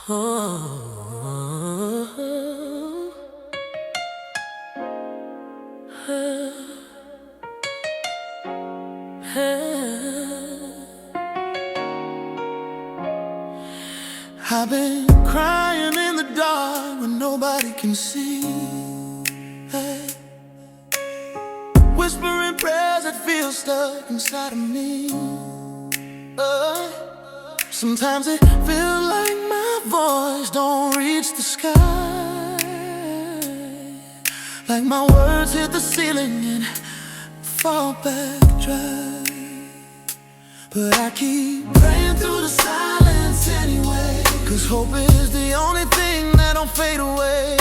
Oh, I've been crying in the dark when nobody can see. Hey. Whispering prayers that feel stuck inside of me. Sometimes it feels like my voice don't reach the sky, like my words hit the ceiling and fall back dry. But I keep praying through the silence anyway, 'cause hope is the only thing that don't fade away.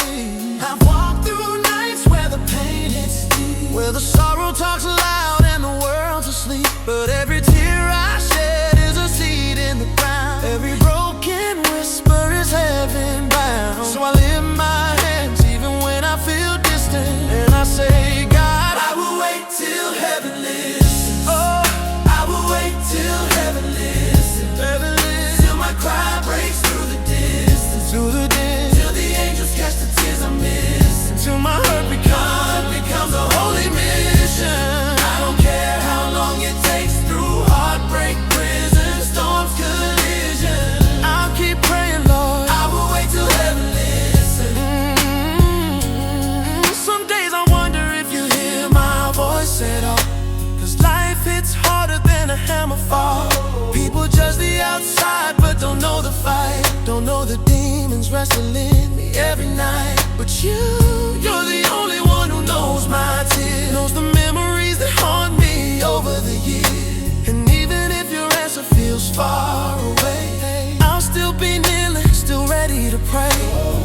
I've walked through nights where the pain hits deep, where the sorrow talks loud and the world's asleep. But every tear I shed is a seed in the ground. Every broken whisper is heaven bound. So I lift my hands even when I feel distant, and I say, God, I will wait till heaven listens. Oh, I will wait till heaven listens. Heaven listens. Till my cry breaks through the distance. Through the distance. Till the angels catch the tears I'm missing. Till my hurt becomes a holy mission. I don't care how long it takes, through heartbreak, prison, storms, collision. I'll keep praying, Lord. I will wait till heaven listens. Some days I wonder if you hear my voice at all, 'cause life hits harder than a hammer fall. People judge the outside but don't know the fight, don't know the demons wrestling me every night. But you're the only one who knows my tears, knows the memories that haunt me over the years. And even if your answer feels far away, I'll still be kneeling, still ready to pray.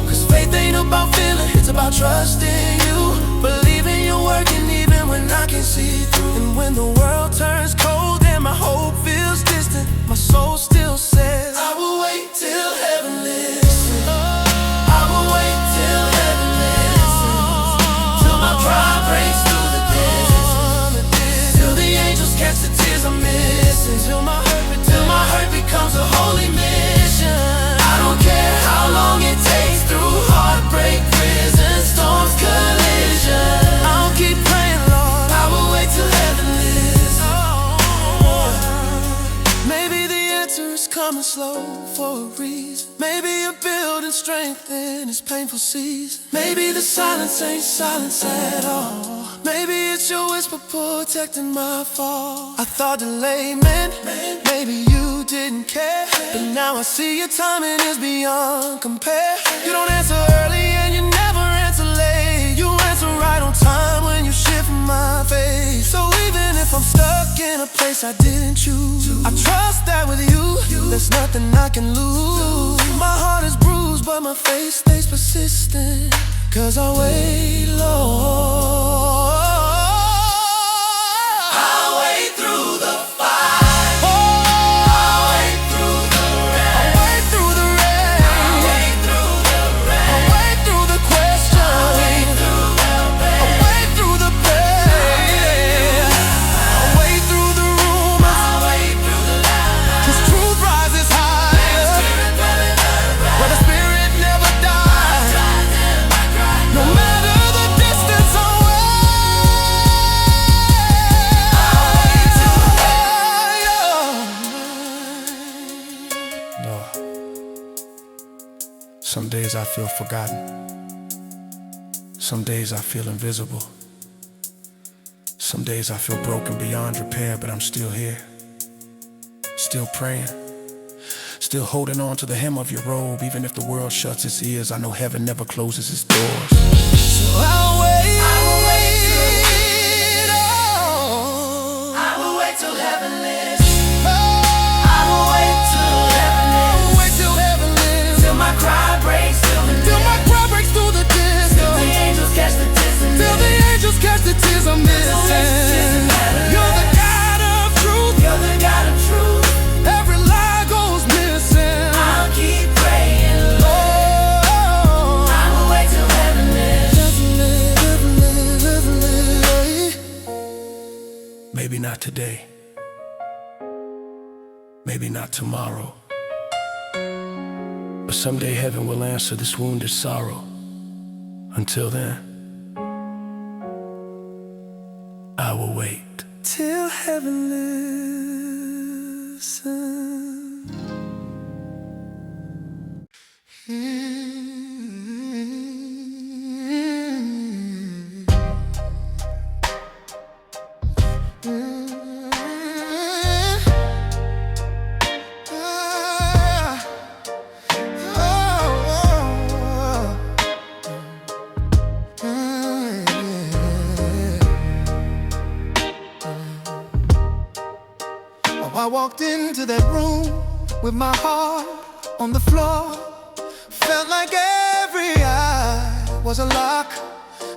'Cause faith ain't about feeling, it's about trusting you, believing you're working even when I can't see through. And when the world turns cold and my hope feels distant, my soul still says, I will wait till heaven listens. I will wait till heaven listens. Till my pride breaks through the distance. Till the angels catch the tears I'm missing. Till my hurt becomes a holy mission. I don't care how long it takes, through heartbreak, prison, storms, collision. I'll keep praying, Lord. I will wait till heaven listens. Maybe the answer is coming slow for a reason. Maybe you're building strength in this painful season. Maybe the silence ain't silence at all. Maybe it's your whisper protecting my fall. I thought delay meant maybe you didn't care, but now I see your timing is beyond compare. You don't answer early and you never answer late. You answer right on time when you shift my face. So even if I'm stuck in a place I didn't choose, I trust that with you, there's nothing I can lose. My heart is bruised but my faith stays persistent, 'cause I wait, Lord. I'll wait through the fire. I'll wait through the rain. I'll wait through the rain. I'll wait through the rain. I'll wait through the question. I'll wait through the pain. I'll wait through the pain. I'll wait through the rumors. I'll wait through the lies. 'Cause truth rises higher, where the spirit never dies. No matter the distance away, Lord, some days I feel forgotten. Some days I feel invisible. Some days I feel broken beyond repair, but I'm still here, still praying, still holding on to the hem of your robe. Even if the world shuts its ears, I know heaven never closes its doors. So I'll wait. I will wait till, oh, I will wait till heaven listens. Oh, I will wait till heaven listens. Wait till heaven listens. Till my cry breaks through the distance. Till my cry breaks through the distance. Till the angels catch the tears I'm missing. Till the angels catch the tears I'm missing. You're the God of truth. You're the God of truth. Every lie goes missing. I'll keep praying, Lord. I will wait till heaven listens. Maybe not today, maybe not tomorrow, But someday heaven will answer this wounded sorrow. Until then, I will wait till heaven listens. I walked into that room with my heart on the floor. Felt like every eye was a lock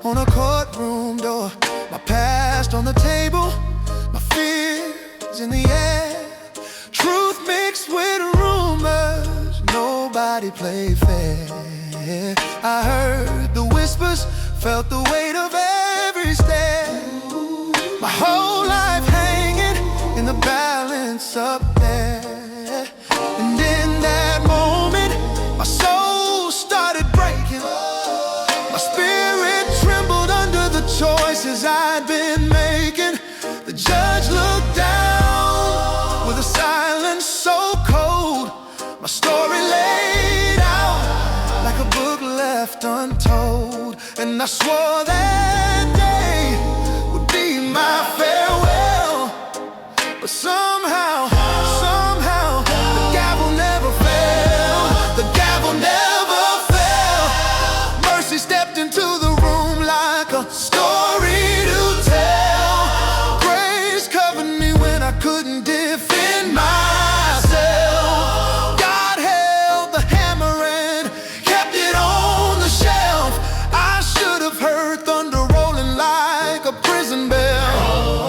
on a courtroom door. My past on the table, my fears in the air. Truth mixed with rumors, nobody played fair. I heard the whispers, felt the weight of every stare. My whole life hanging in the balance up there. And in that moment, my soul started breaking. My spirit trembled under the choices I'd been making. The judge looked down with a silence so cold. My story laid out like a book left untold. And I swore that day would be my farewell. But somehow, the gavel never fell. The gavel never fell. Mercy stepped into the room like a story to tell. Grace covered me when I couldn't defend myself. God held the hammer and kept it on the shelf. I should have heard thunder rolling like a prison bell.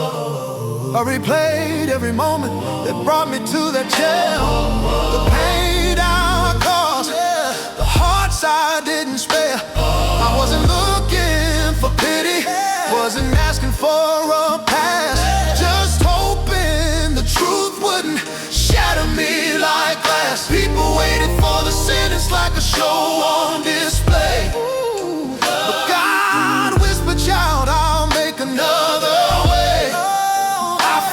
I replayed every moment that brought me to that jail. The pain I caused, the hearts I didn't spare. I wasn't looking for pity, wasn't asking for a pass, just hoping the truth wouldn't shatter me like glass. People waited for the sentence like a show on display. But God whispered, child, I'll make another way.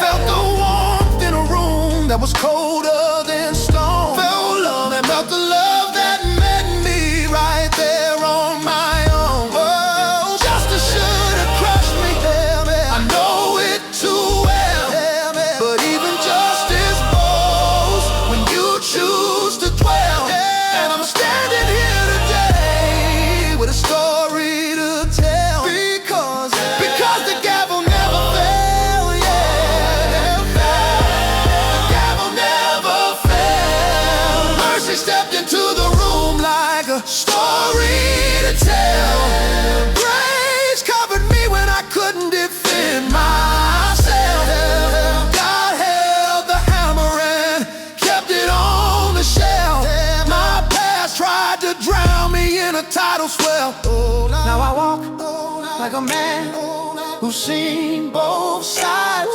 Felt the warmth in a room that was colder than stone. Felt love that felt the love that met me right there on my own. Oh, justice should have crushed me. I know it too well. But even justice falls when you choose to dwell. And I'm standing here today with a story to tell. Because the gavel never fell. Stepped into the room like a story to tell. Grace covered me when I couldn't defend myself. God held the hammer and kept it on the shelf. My past tried to drown me in a tidal swell. Now I walk like a man who's seen both sides.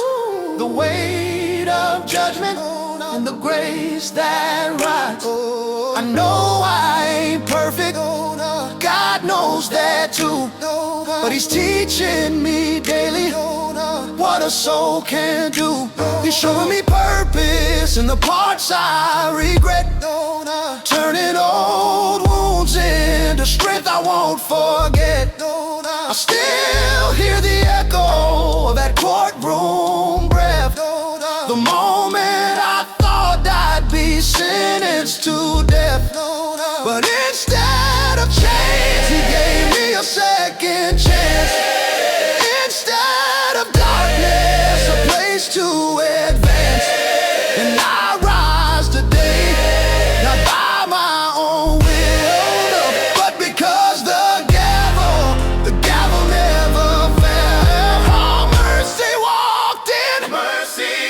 The weight of judgment and the grace that rides. I know I ain't perfect, God knows that too. But He's teaching me daily what a soul can do. He's showing me purpose in the parts I regret, turning old wounds into strength I won't forget. I still hear the echo of that courtroom breath. The moment I thought I'd be sentenced to death, but instead of change, He gave me a second chance. Instead of darkness, a place to advance. And I rise today, not by my own will, but because the gavel never fell. Oh, mercy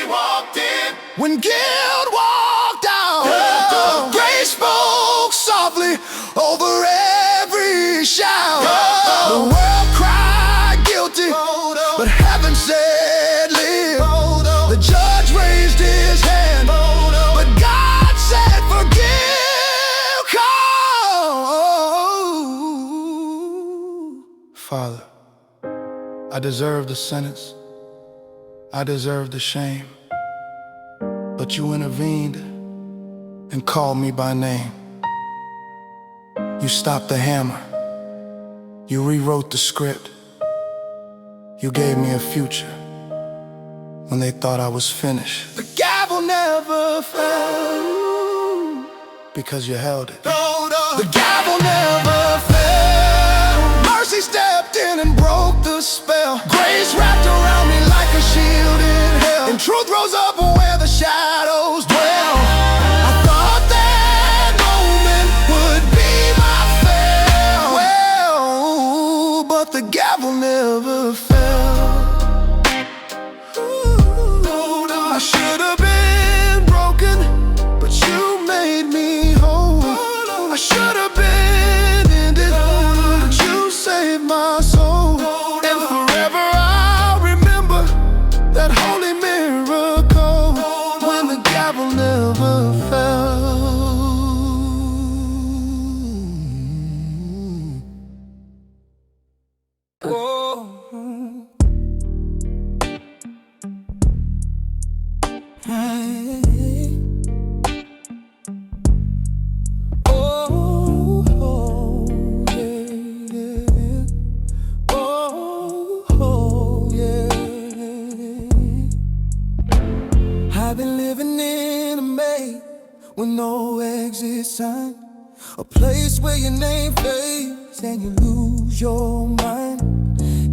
walked in when guilt walked out. Grace spoke softly over every shout. The world cried guilty, but heaven said live. The judge raised his hand, but God said forgive. Father, I deserve the sentence, I deserve the shame, but you intervened and called me by name. You stopped the hammer, you rewrote the script, you gave me a future when they thought I was finished. The gavel never fell because you held it. The gavel never fell. Mercy stepped in and broke the spell. Grace wrapped around me like a shield in hell, and truth rose up where the shadows dwell. I thought that moment would be my farewell, but the gavel never fell. I should have been broken, but you made me whole. I should have been ended, but you saved my soul. And forever I'll remember that holy miracle when the gavel never fell. I've been living in a maze with no exit sign, a place where your name fades and you lose your mind.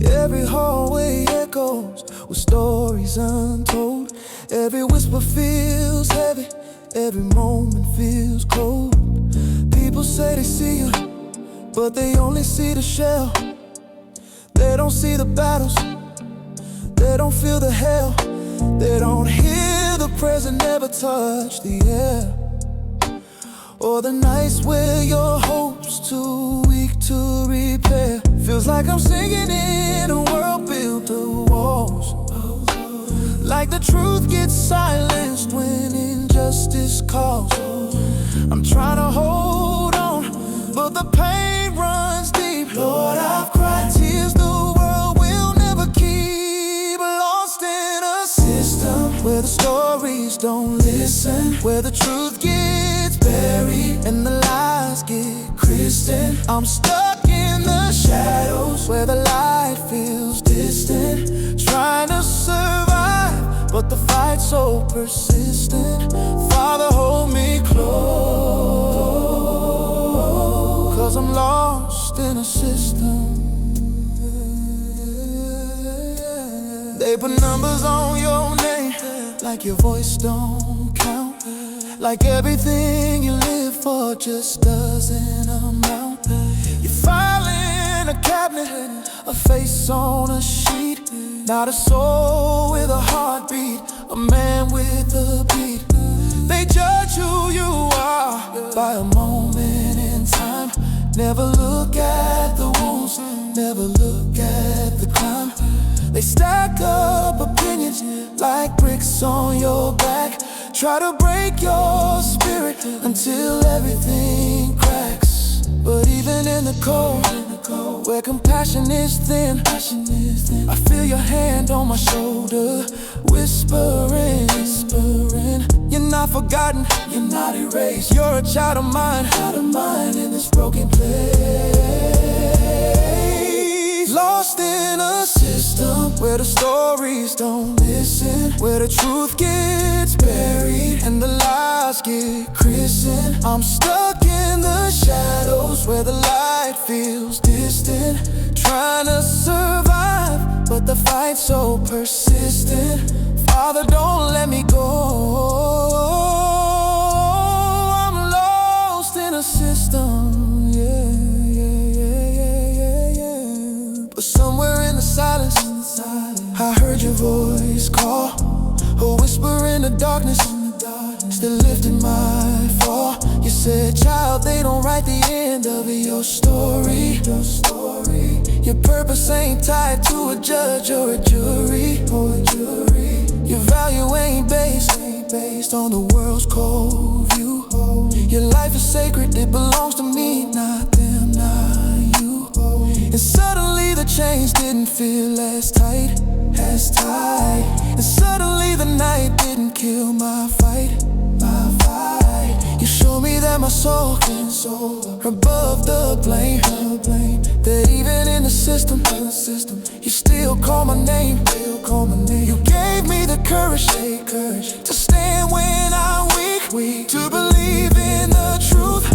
Every hallway echoes with stories untold. Every whisper feels heavy, every moment feels cold. People say they see you, but they only see the shell. They don't see the battles, they don't feel the hell. They don't hear the present never touch the air, or the nights where your hope's too weak to repair. Feels like I'm singing in a world built of walls, like the truth gets silenced when injustice calls. I'm trying to hold on, but the pain runs deep. Lord, I've cried tears the world will never keep. Lost in a system where the stories don't listen, where the truth gets buried and the lies get christened. I'm stuck in the shadows where the light feels distant, trying to survive, but the fight's so persistent. Father, hold me close, 'cause I'm lost in a system. They put numbers on your name, like your voice don't count, like everything you live for just doesn't amount. You file in a cabinet, a face on a sheet, not a soul with a heartbeat, a man with a beat. They judge who you are by a moment in time. Never look at the wounds, never look at the crime. They stack up opinions like bricks on your back, try to break your spirit until everything cracks. But even in the cold, where compassion is thin, I feel your hand on my shoulder, whispering, you're not forgotten, you're not erased. You're a child of mine in this broken place. Lost in a system where the stories don't listen, where the truth gets buried and the lies get christened. I'm stuck in the shadows where the light feels distant, trying to survive, but the fight's so persistent. Father, don't let me go. I'm lost in a system, yeah. But somewhere in the silence, I heard your voice call, a whisper in the darkness, still lifting my fall. You said, child, they don't write the end of your story. Your purpose ain't tied to a judge or a jury. Your value ain't based on the world's cold view. Your life is sacred, it belongs to me, not them, not you. And suddenly the didn't feel as tight, as tight. And suddenly the night didn't kill my fight, my fight. You showed me that my soul can soar above the blame, that even in the system, you still call my name, You gave me the courage, to stand when I'm weak, to believe in the truth.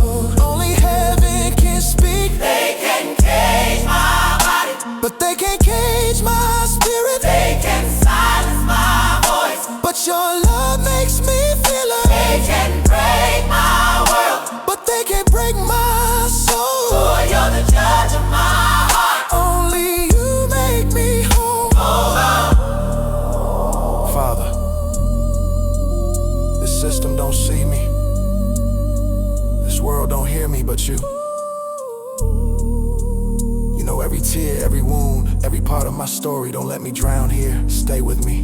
Only heaven can speak. They can cage my body, but they can't cage my spirit. they can silence my voice, But your love makes me feel they alive. can break my world, But they can't break my soul. for you're the judge of my heart. Only you make me whole. Father, this system don't see me. This world don't hear me, but you. You know every tear, every wound, every part of my story. Don't let me drown here. Stay with me,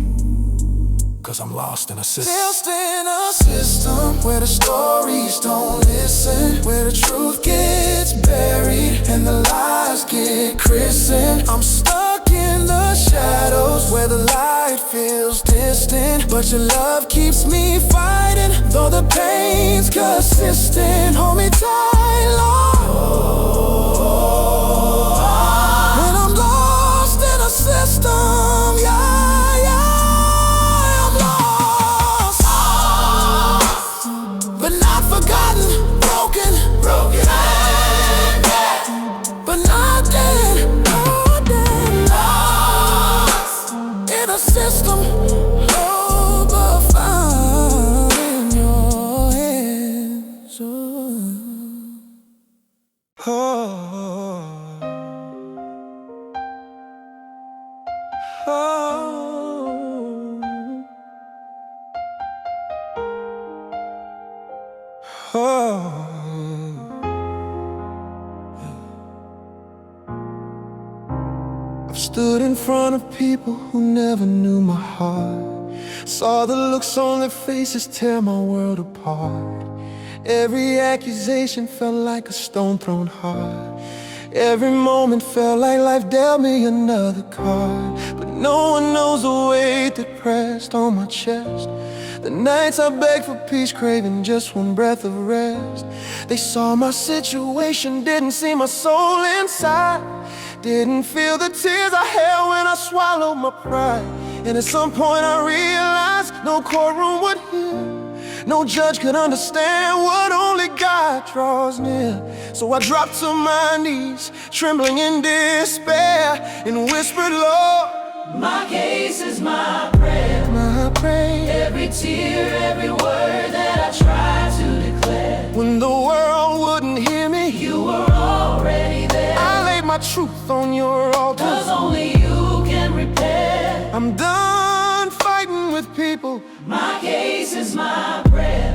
'cause I'm lost in a system. Lost in a system where the stories don't listen, where the truth gets buried and the lies get christened. I'm stuck in the shadows where the light feels distant, but your love keeps me fighting. Though the pain's consistent, hold me tight, Lord. When I'm lost in a system, yeah, I'm lost. But not forgotten, broken, but not dead, lost in a system, oh, but found in your hands. I've stood in front of people who never knew my heart. Saw the looks on their faces tear my world apart. Every accusation felt like a stone thrown hard. Every moment felt like life dealt me another card. But no one knows the weight that pressed on my chest. The nights I begged for peace, craving just one breath of rest. They saw my situation, didn't see my soul inside. Didn't feel the tears I held when I swallowed my pride. And at some point I realized no courtroom would hear, no judge could understand what only God draws near. So I dropped to my knees, trembling in despair, and whispered, Lord, My case is my prayer, my prayer. every tear, every word that I tried to declare. When the world wouldn't hear me, You were already there, I laid my truth on your altar. 'cause only you can repair. I'm done fighting with people. My case is my prayer.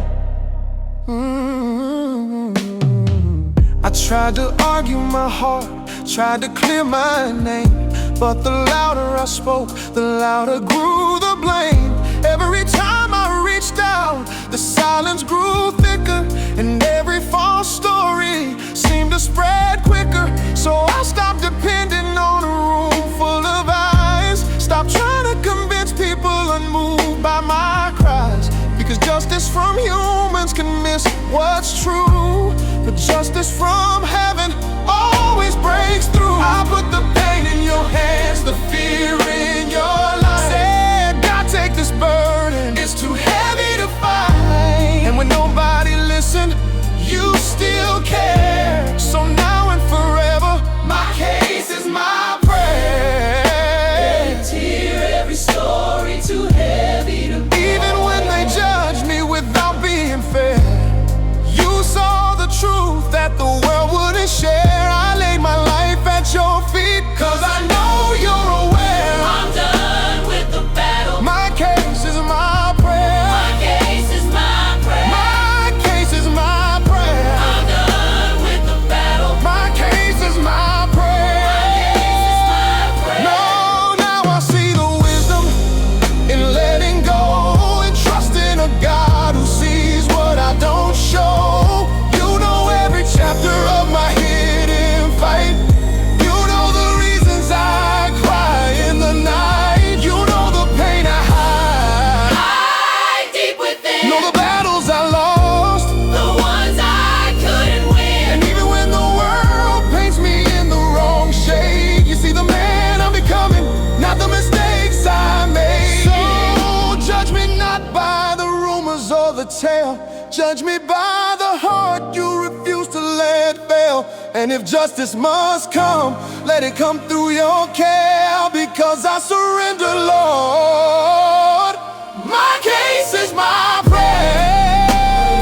I tried to argue my heart, tried to clear my name, but the louder I spoke, the louder grew the blame. Every time I reached out, the silence grew thicker, and every false story seemed to spread quicker. So I stopped depending on a room full of eyes, stopped trying to convince people unmoved by my cries. Because justice from humans can miss what's true, but justice from heaven always breaks through. I put the pain in your hands, the fear in your life. Said, God, take this burden, it's too heavy to fight. And when nobody listened, you still care. So now and forever, my case is my prayer. Every tear, every story too heavy to bear. Even when they judge me without being fair, you saw the truth that the world wouldn't share. I laid my life at your feet, judge me by the heart you refuse to let fail. And if justice must come, let it come through your care. Because I surrender, Lord. My case is my prayer.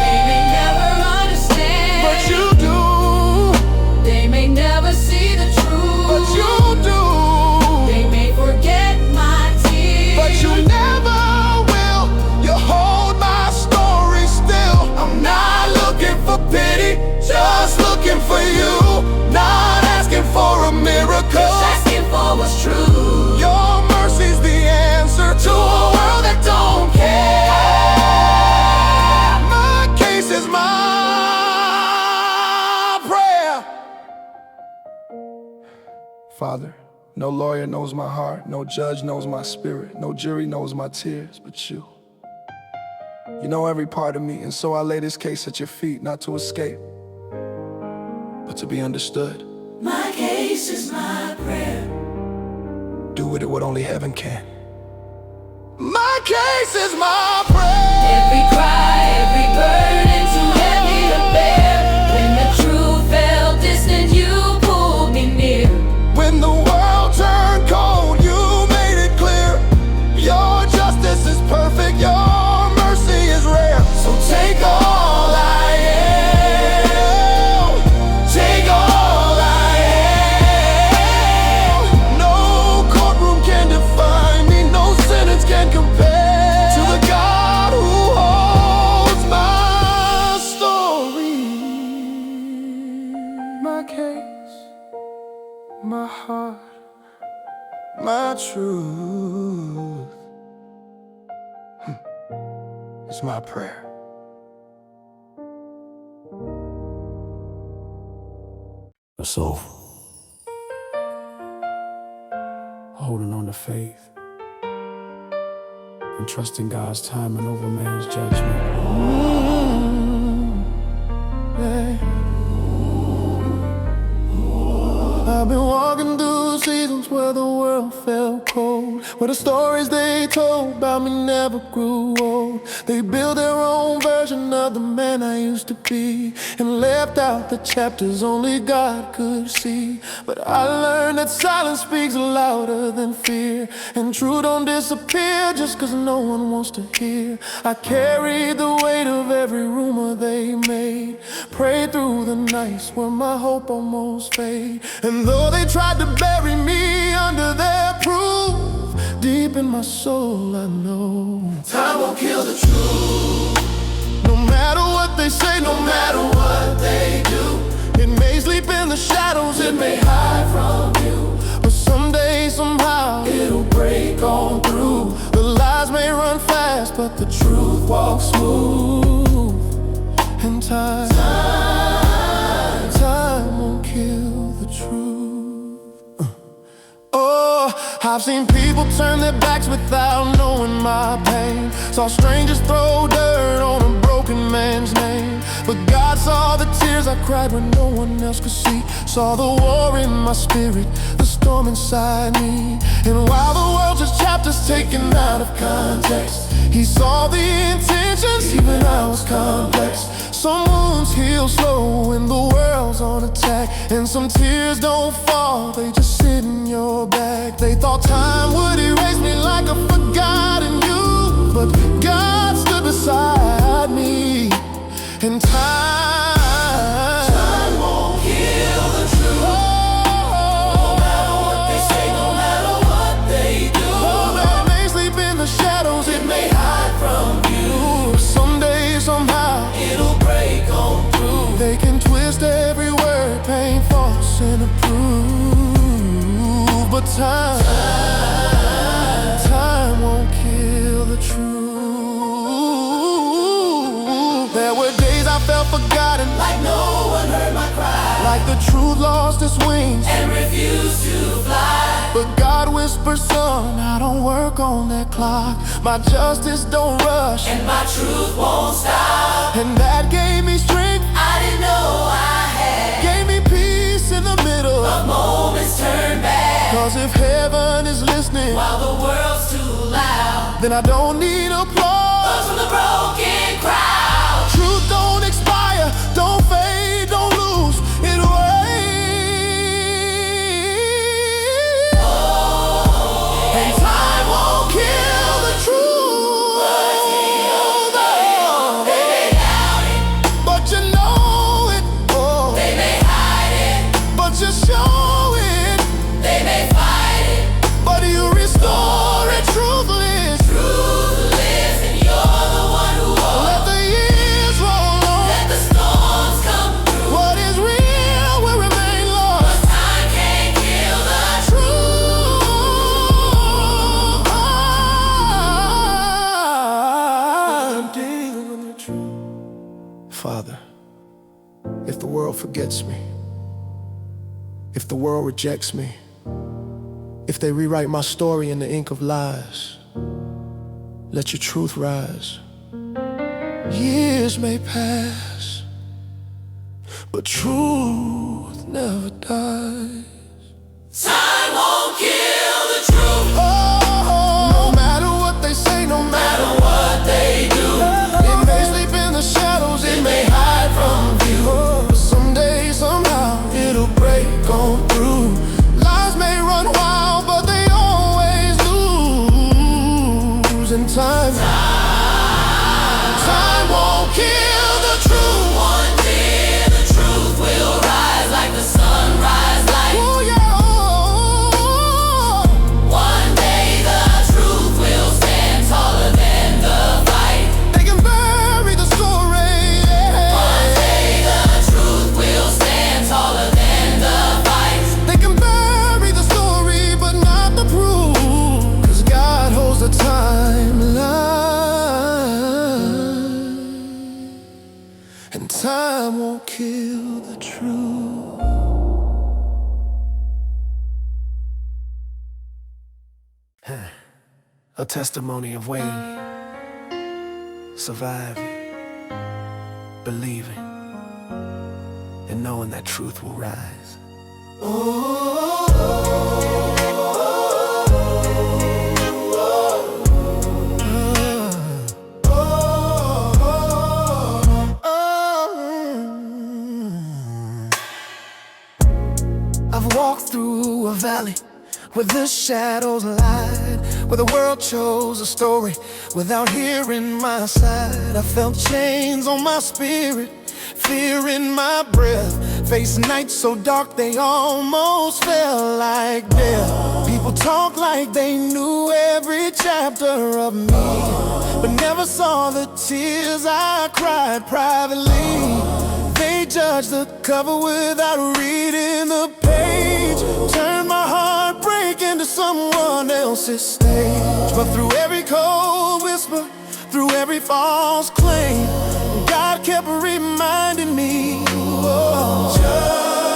They may never understand, But you do. they may never see the truth, But you do. they may forget my tears, But you never will. You hold my story still. I'm not looking for pity, just looking for you. Not asking for a miracle, just asking for what's true. your mercy's the answer to a world that don't care. My case is my prayer. Father, no lawyer knows my heart, no judge knows my spirit, no jury knows my tears but you. You know every part of me, and so I lay this case at your feet, not to escape, but to be understood. My case is my prayer. Do with it what only heaven can. My case is my prayer. Every cry, every burden too heavy to bear. When the truth felt distant, you pulled me near. When the world turned cold, you made it clear. Your justice is perfect, your mercy is rare. So take all I am, take all I am. No courtroom can define me, no sentence can compare to the God who holds my story. My case, my heart, my truth. It's my prayer. So, holding on to faith and trusting God's timing over man's judgment. I've been walking through seasons where the world felt cold, where the stories they told about me never grew old. They built their own version of the man I used to be, and left out the chapters only God could see. But I learned that silence speaks louder than fear, and truth don't disappear just cause no one wants to hear. I carried the weight of every rumor they made, prayed through the nights where my hope almost faded. And though they tried to bury me under their proof, deep in my soul I know time won't kill the truth. No matter what they say, no matter what they do, it may sleep in the shadows, it may hide from you, but someday, somehow, it'll break on through. The lies may run fast, but the truth walks smooth. And time won't kill the truth. Oh, I've seen people turn their backs without knowing my pain. Saw strangers throw dirt on a broken man's name. But God saw the tears I cried when no one else could see. Saw the war in my spirit, the storm inside me. And while the world's just chapters taken out of context, He saw the intentions, even I was complex. Some wounds heal slow when the world's on attack, and some tears don't fall, they just sit in your bag. They thought time would erase me like a forgotten youth, but God stood beside me. And time won't kill the truth. No matter what they say, no matter what they do, oh, it may sleep in the shadows, it may hide from you. Someday, somehow, it'll break on through. They can twist every word, paint false and approve, but time won't kill the truth. There were days I felt forgotten, like no one heard my cry, like the truth lost its wings and refused to fly. But God whispered, son, I don't work on that clock. My justice don't rush, and my truth won't stop. And that gave me strength I didn't know I had, gave me peace in the middle of moments turned bad. Cause if heaven is listening while the world's too loud, then I don't need applause from the broken crowd. Truth forgets me, if the world rejects me, if they rewrite my story in the ink of lies, let your truth rise. Years may pass, but truth never dies. Time won't kill the truth. No matter what they say, no matter What they do, it may sleep in the shadows, it may hide from view, but someday, somehow, it'll break on through. Lies may run wild, but they always lose in time. Time won't kill the truth. one day the truth will rise like the sunrise light. Oh yeah, One day the truth will stand taller than the fight. they can bury the story, yeah. One day the truth will stand taller than the fight. They can bury the story, but not the proof, 'cause God holds the timeline, and time won't kill the truth. A testimony of waiting, surviving, believing, and knowing that truth will rise. I've walked through a valley where the shadows lied, where the world chose a story without hearing my side. I felt chains on my spirit, fear in my breath, faced nights so dark they almost felt like death. People talk like they knew every chapter of me, but never saw the tears I cried privately. They judged the cover without reading the page, turned my heartbreak into someone else's stage. But through every cold whisper, through every false claim, God kept reminding me, oh,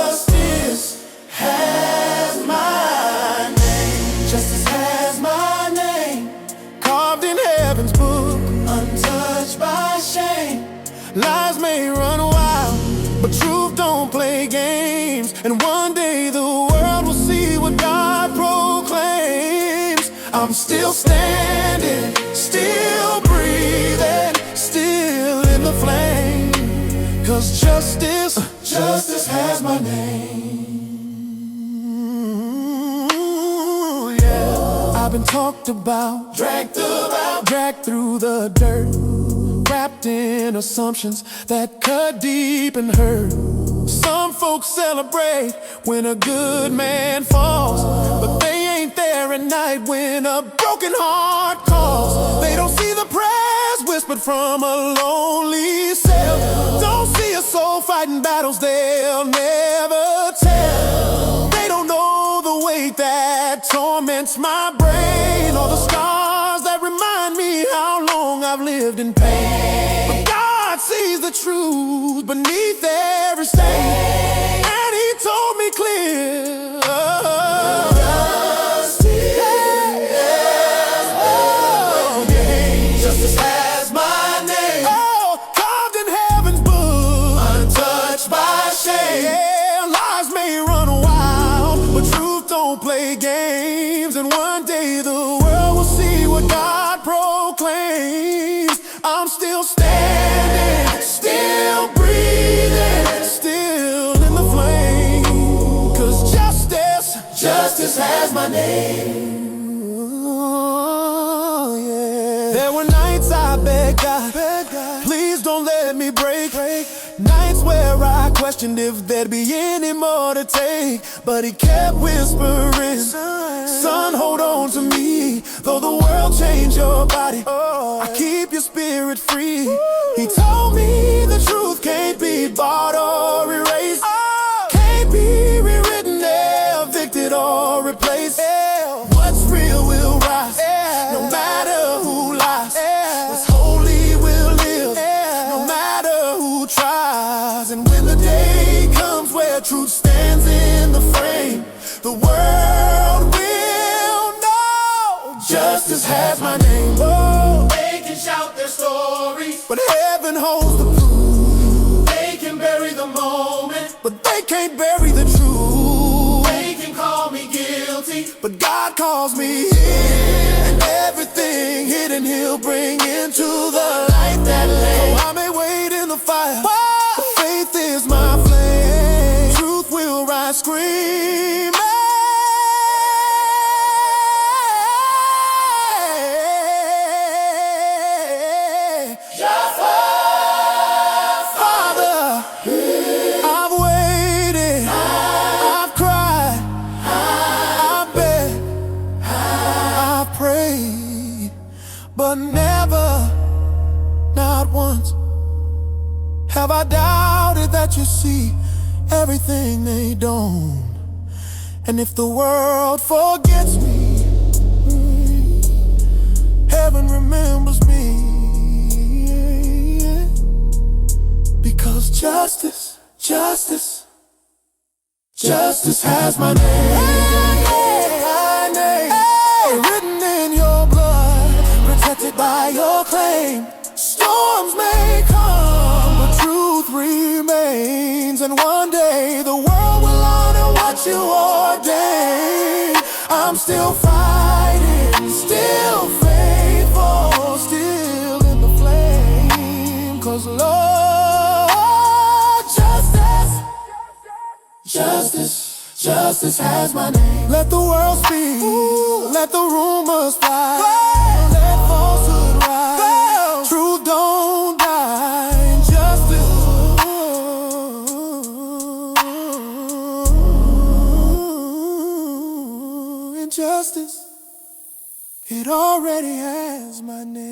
justice has my name. Justice has my name, carved in heaven's book, untouched by shame. Lies may run wild, but truth don't play games. And one day the world will see what God proclaims. I'm still standing, still breathing, still in the flame, 'cause justice has my name. Yeah, I've been talked about, dragged through the dirt, wrapped in assumptions that cut deep and hurt. Some folks celebrate when a good man falls, but they ain't there at night when a broken heart calls. They don't see the prayers whispered from a lonely cell, don't see a soul fighting battles they'll never tell. They don't know the weight that torments my brain, or the scars that remind me how long I've lived in pain. But God sees the truth beneath every stain, and He told me clear, justice has my name. Oh, carved in heaven's book, untouched by shame. Yeah, lies may run wild, but truth don't play games. And one day the world will see what God proclaims. I'm still standing, still breathing, still in the flame, 'cause justice has my name. Oh, yeah. There were nights I begged God, please don't let me break. Nights where I questioned if there'd be any more to take, but He kept whispering, son, hold on to me. Though the world change your body, I keep your spirit free. He told me the truth can't be bought or erased, can't be rewritten, evicted or replaced. What's real will rise, no matter who lies. What's holy will live, no matter who tries. And when the day comes, They can't bury the truth. They can call me guilty, but God calls me in. And everything hidden He'll bring into the light that lay. Oh, I may wait in the fire, but faith is my flame. Truth will rise screaming. Father, I've waited, I've cried, I've begged, I've prayed, but never, not once, have I doubted that you see everything they don't. And if the world forgets me, heaven remembers me. Because justice, justice, justice has my name. Hey, written in your blood, protected by your claim. Storms may come, but truth remains. And one day the world will honor what you ordained. I'm still fighting, still faithful, still in the flame. 'Cause Lord, justice, justice has my name. Let the world speak, let the rumors fly, let falsehood rise, truth don't die, and justice, it already has my name.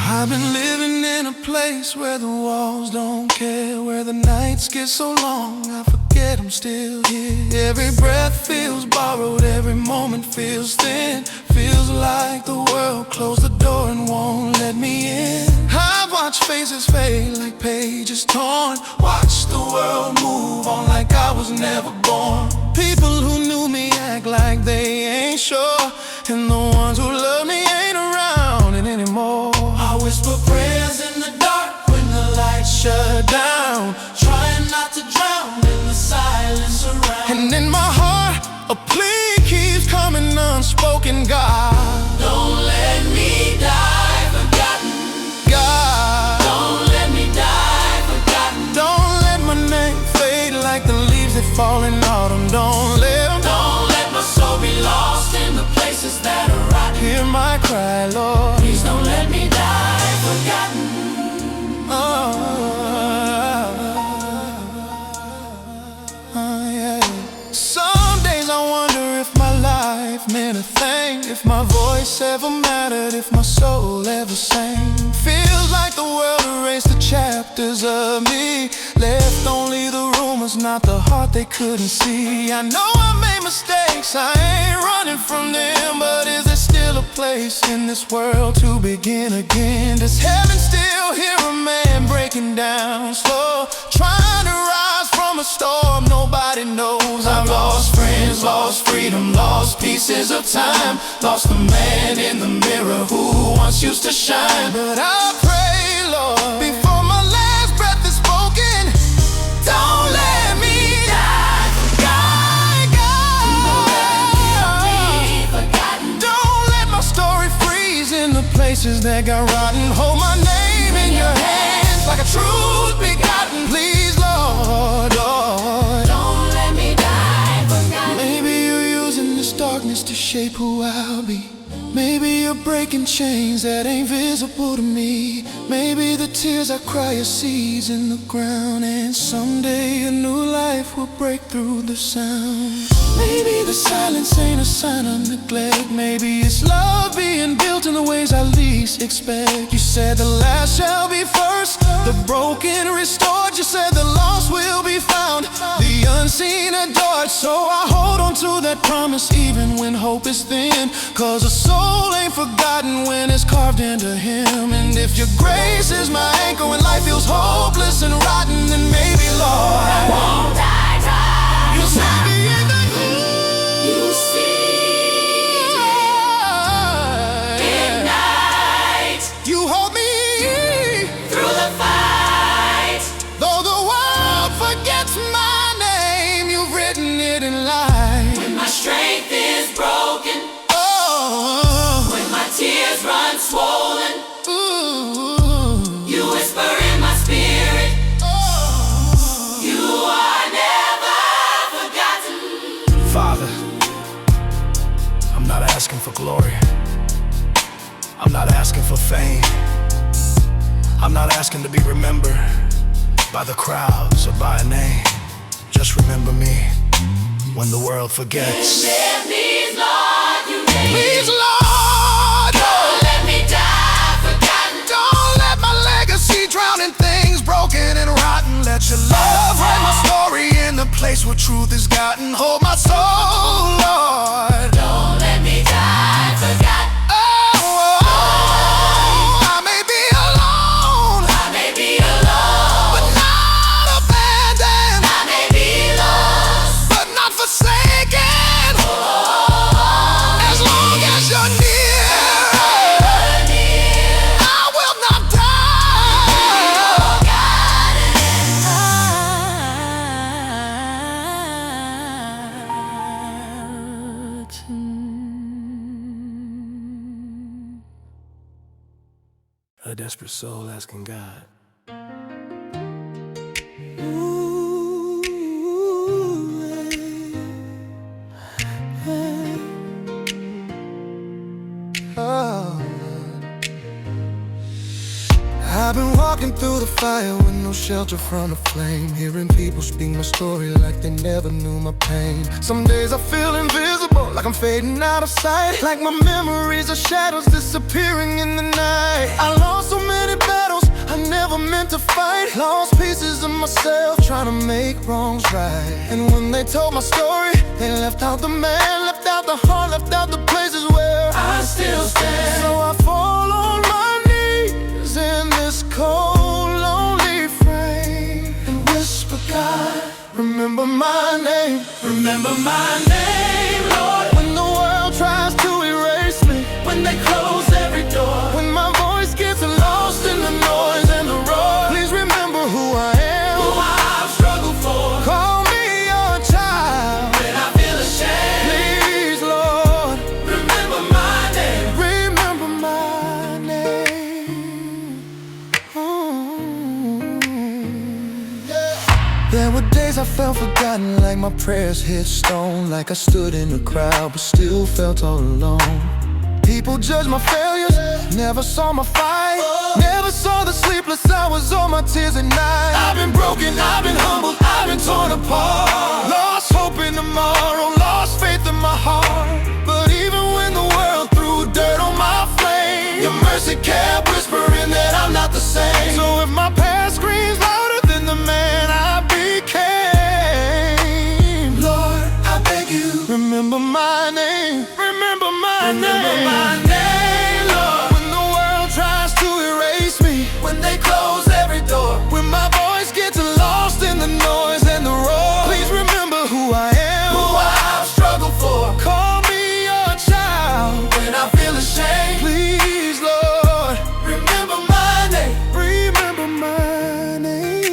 I've been living in a place where the walls don't care, where the nights get so long I forget I'm still here. Every breath feels borrowed, every moment feels thin. Feels like the world closed the door and won't let me in. I've watched faces fade like pages torn, watched the world move on like I was never born. People who knew me act like they ain't sure, and the ones who love me ain't around anymore. I whisper prayers in the dark when the lights shut down, trying not to drown in the silence around. And in my heart, a plea keeps coming unspoken. God, don't let me die forgotten. God, don't let me die forgotten. Don't let my name fade like the leaves that fall in autumn. Don't let my soul be lost in the places that are rotten. Hear my cry, Lord. Please don't let me die forgotten. Yeah. Some days I wonder if my life meant a thing, if my voice ever mattered, if my soul ever sang. Feels like the world erased the chapters of me, left only the rumors, not the heart they couldn't see. I know I made mistakes, I ain't running from them, but is there still a place in this world to begin again? Does heaven still hear a man breaking down slow, trying to rise from a storm nobody knows? I've lost friends, lost freedom, lost pieces of time, lost the man in the mirror who once used to shine. But I pray, Lord, before my last breath is spoken, don't let me die forgotten. Don't let my story freeze in the places that got rotten. Hold my name in your hands like a truth begotten. Please, Lord, Lord, don't let me die forgotten. maybe you're using this darkness to shape who I'll be. Maybe you're breaking chains that ain't visible to me. Maybe the tears I cry are seeds in the ground, and someday a new life will break through the sound. Maybe the silence ain't a sign of neglect. Maybe it's love being built in the ways I least expect. You said the last shall be first, the broken restored. You said the lost will be found, the unseen adored. So I hold on to that promise even when hope is thin, 'cause a soul ain't forgotten when it's carved into Him. And if your grace is my anchor when life feels hopeless and rotten, then maybe, Lord, I won't die trying. You'll see me in the You see ignite. You hold me Through the fight. though the world forgets my name. You've written it in light. When my strength is broken, Oh, when my tears run swollen, ooh, you whisper in my spirit, you are never forgotten. Father, I'm not asking for glory. I'm not asking for fame. I'm not asking to be remembered by the crowds or by a name. Just remember me when the world forgets. Then please, Lord, you name me. Please, Lord, Don't let me die forgotten. don't let my legacy drown in things broken and rotten. Let your love write my story in the place where truth is gotten. Hold my soul, Lord. Don't let me die forgotten. I may be alone, I may be alone, but not abandoned, I may be lost, but not forsaken. As long as you're near, I will not die. A desperate soul asking God. I've been walking through the fire with no shelter from the flame, hearing people speak my story like they never knew my pain. Some days I feel invisible, like I'm fading out of sight, like my memories are shadows disappearing in the night. I lost so many battles I never meant to fight, lost pieces of myself trying to make wrongs right. And when they told my story, they left out the man, left out the heart, left out the places where I still stand. So I fall on my knees in this cold, lonely frame and whisper, God, remember my name. Remember my name, Lord. When the world tries to erase me, when they close every door, when my voice gets lost in the noise and the roar, please remember who I am, who I've struggled for. Call me your child when I feel ashamed. Please, Lord, remember my name. Remember my name. There were days I felt forgotten, like my prayers hit stone, like I stood in the crowd but still felt all alone. People judged my failures, never saw my fight, never saw the sleepless hours or my tears at night. I've been broken, I've been humbled, I've been torn apart, lost hope in tomorrow, lost faith in my heart. But even when the world threw dirt on my flame, your mercy kept whispering that I'm not the same. So if my past screams louder than the man I became, Lord, I beg you, remember my name. Remember my name. Remember my name, Lord. When the world tries to erase me, when they close every door, when my voice gets lost in the noise and the roar, please remember who I am, who I've struggled for. Call me your child when I feel ashamed. Please, Lord, remember my name. Remember my name.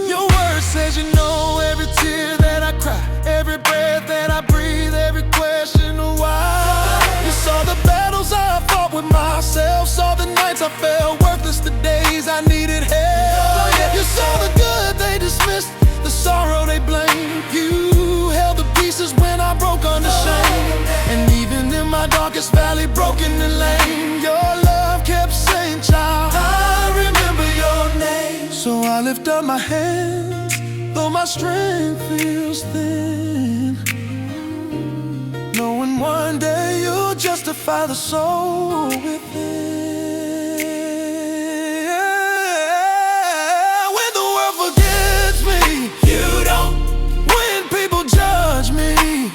Your word says you know every tear that I cry, every breath that I breathe, every question of why. You saw the battles I fought with myself, saw the nights I felt worthless, the days I needed help. You saw the good they dismissed, the sorrow they blamed. You held the pieces when darkest valley, broken and lame, your love kept saying, child, I remember your name. So I lift up my hands, though my strength feels thin, knowing one day you'll justify the soul within. When the world forgets me, you don't. When people judge me,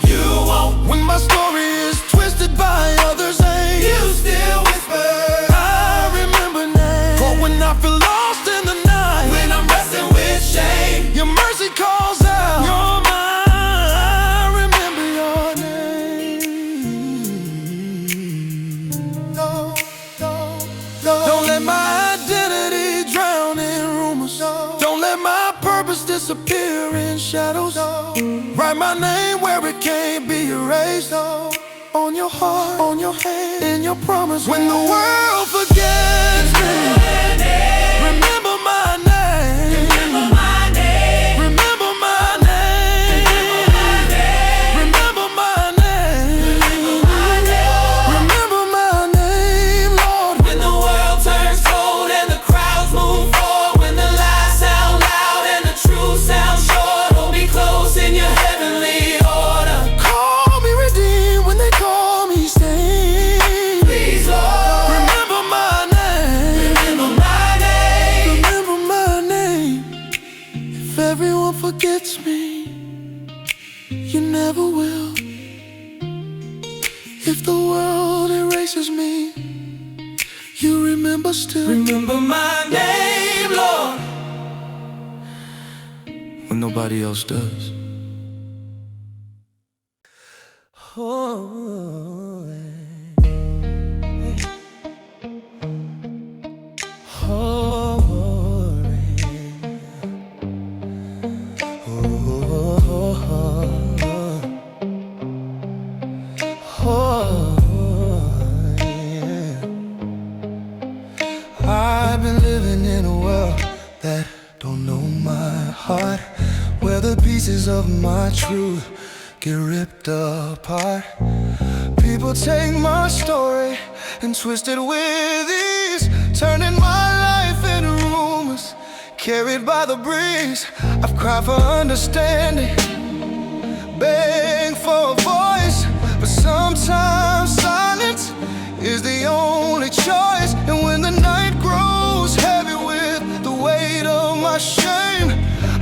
you won't. When my story is twisted by others' aim, you still whisper, I remember names. For when I feel lost in the night, when I'm wrestling with shame, your mercy calls out, you're mine. I remember your name. No, no, no. Don't let my identity drown in rumors. No. Don't let my purpose disappear in shadows. No. Write my name where it can't be erased. No. On your heart, on your hand, in your promise. When the world forgets me, remember my name. Remember my name. Remember my name. Remember my name. Remember my name, Lord. When the world turns cold and the crowds move forward, when the lies sound loud and the truth sounds short, hold me close in your heavenly order. Call me redeemed when they call me stained. Please, Lord, Remember my name. remember my name. Remember my name. If everyone forgets me, you never will. If the world erases me, you remember still. Remember my name, Lord, When nobody else does. Oh, I've been living in a world that don't know my heart, where the pieces of my truth get ripped apart. People take my story and twist it with ease, turning my life into rumors carried by the breeze. I've cried for understanding, begging for a voice, but sometimes silence is the only choice. And when the night grows heavy with the weight of my shame,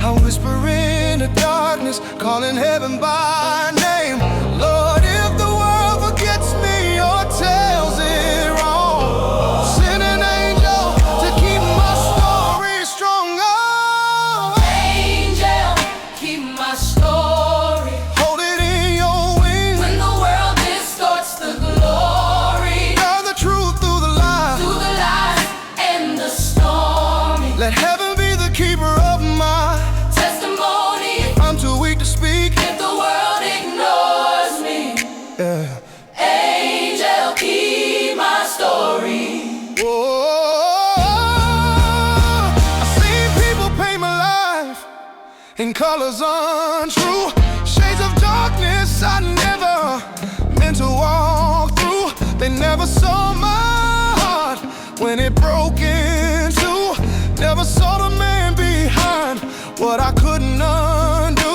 I whisper in the darkness, calling heaven by name. Lord, if the world forgets me or tells it wrong, send an angel to keep my story strong. Oh, Angel, keep my story. hold it in your wings. When the world distorts the glory, Guard the truth through the lies. through the lies and the stormy Let heaven be the keeper of my. testimony. I'm too weak to speak. If the world ignores me, Yeah. angel, keep my story. I've seen people paint my life in colors untrue, shades of darkness I never meant to walk through. They never saw my heart when it broke in two, never saw the man behind what I couldn't undo.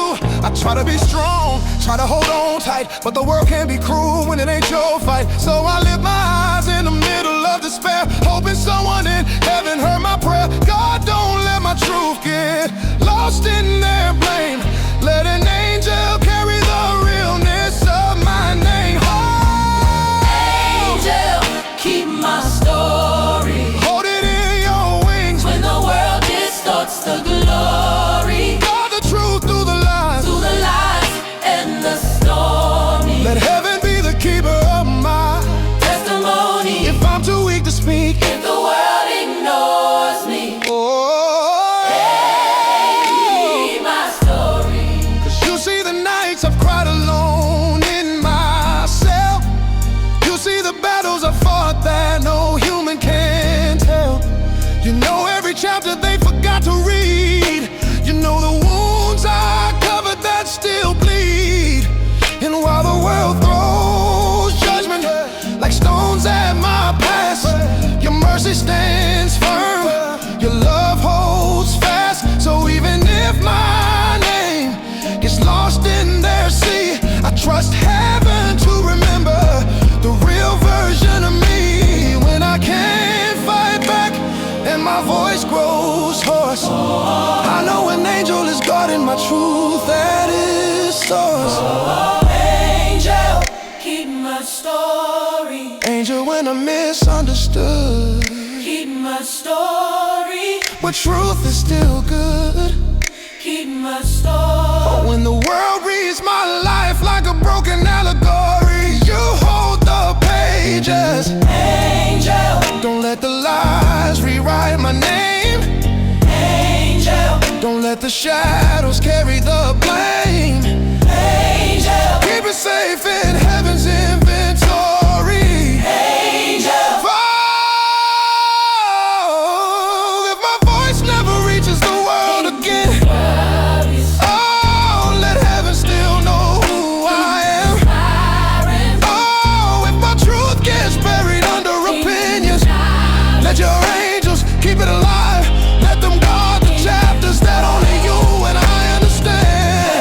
I try to be strong, try to hold on tight, but the world can be cruel when it ain't your fight. So I lift my eyes in the middle of despair, hoping someone in heaven heard my prayer. God, don't let my truth get lost in their blame. Let an angel carry the realness of my name. Angel, keep my story. Hold it in your wings. When the world distorts the glory, Guard the truth through the lies. through the lies and the stormy Let heaven be the keeper of my. testimony. If I'm too weak to speak, If the world ignores me, oh, keep my story. 'cause you see the night mercy stands firm. Your love holds fast. So even if my name gets lost in their sea, I trust heaven to remember the real version of me. When I can't fight back and my voice grows hoarse, I know an angel is guarding my truth at its source. Angel, keep my story. Angel when I'm misunderstood, Keep my story. but truth is still good. Keep my story. When the world reads my life like a broken allegory, you hold the pages. Angel, Don't let the lies rewrite my name. angel, Don't let the shadows carry the blame. angel, Keep it safe in heaven's inventory. angel. Oh, if my voice never reaches the world again, oh, let heaven still know who I am. Oh, if my truth gets buried under opinions, let your angels keep it alive. Let them guard the chapters that only you and I understand.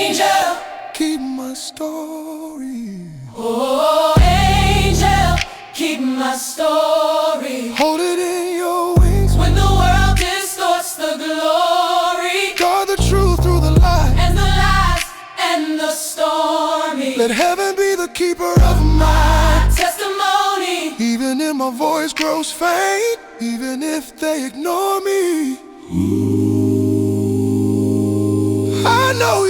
Angel, Keep my story. oh, angel, keep my story. Hold it in your wings. When the world distorts the glory, Guard the truth through the lie. and the lies and the stormy, Let heaven be the keeper of my. testimony. Even if my voice grows faint, even if they ignore me, I know